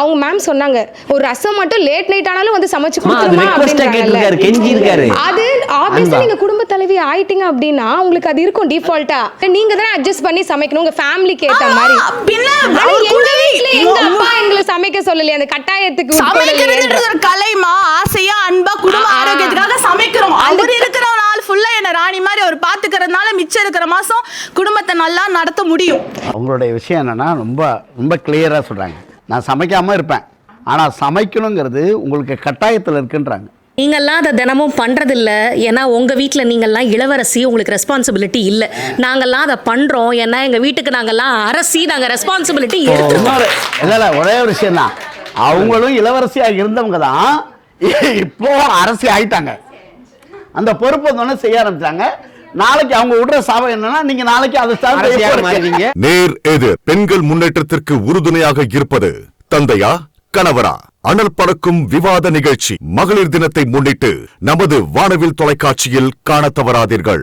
அவங்க மேம் சொன்னாங்க ஒரு ரசம் மட்டும் லேட் நைட் ஆனாலும் வந்து சமைச்சு கொடுத்துருமா அப்படின்றாங்கல்ல. அது ஆப்வியஸ்லி நீங்க குடும்ப தலைவி ஆயிட்டீங்க அப்படின்னா உங்களுக்கு அது இருக்கும் டிஃபால்ட்டா. நீங்க தான் அட்ஜஸ்ட் பண்ணி சமைக்கணும் உங்க ஃபேமிலிக்கு ஏத்த மாதிரி. எங்க வீட்ல எங்க அப்பா எங்களை சமைக்க சொல்லலையே, அந்த கட்டாயத்துக்கு சமைக்கிறது ஒரு கலைமா, ஆசையா அன்பா குடும்ப ஆரோக்கியத்துக்காக சமைக்கிறோம். அவர் இருக்கிற நாள் ஃபுல்லா என்ன ராணி மாதிரி அவர் பாத்துக்கிறதுனால மிச்சம் இருக்கிற மாசம் குடும்பத்தை நல்லா நடத்த முடியும். அவங்களுடைய விஷயம் என்னன்னா ரொம்ப ரொம்ப கிளியரா சொல்றாங்க, நான் சமைக்காம இருப்பேன் ஆனா சமைக்கணுங்கிறது உங்களுக்கு கட்டாயத்தில் இருக்குன்றாங்க. நீங்கள்லாம் அதை தினமும் பண்ணுறதில்ல, ஏன்னா உங்கள் வீட்டில் நீங்கள்லாம் இளவரசி, உங்களுக்கு ரெஸ்பான்சிபிலிட்டி இல்லை. நாங்கள்லாம் அதை பண்ணுறோம், ஏன்னா எங்கள் வீட்டுக்கு நாங்கள்லாம் அரசி, நாங்கள் ரெஸ்பான்சிபிலிட்டி எடுத்துக்கிறோம். இல்லை ஒரே ஒரு விஷயம் தான், அவங்களும் இளவரசியாக இருந்தவங்க தான் இப்போ அரசி ஆயிட்டாங்க. அந்த பொறுப்பு வந்தோடனே செய்ய ஆரம்பிச்சாங்க. நாளைக்கு அவங்க விடுற சாபம் என்னன்னா நீங்க நாளைக்கு அதை நேர் எதிர் பெண்கள் முன்னேற்றத்திற்கு உறுதுணையாக இருப்பது தந்தையா கணவரா? அனல் பறக்கும் விவாத நிகழ்ச்சி மகளிர் தினத்தை முன்னிட்டு நமது வானவில் தொலைக்காட்சியில் காண தவறாதீர்கள்.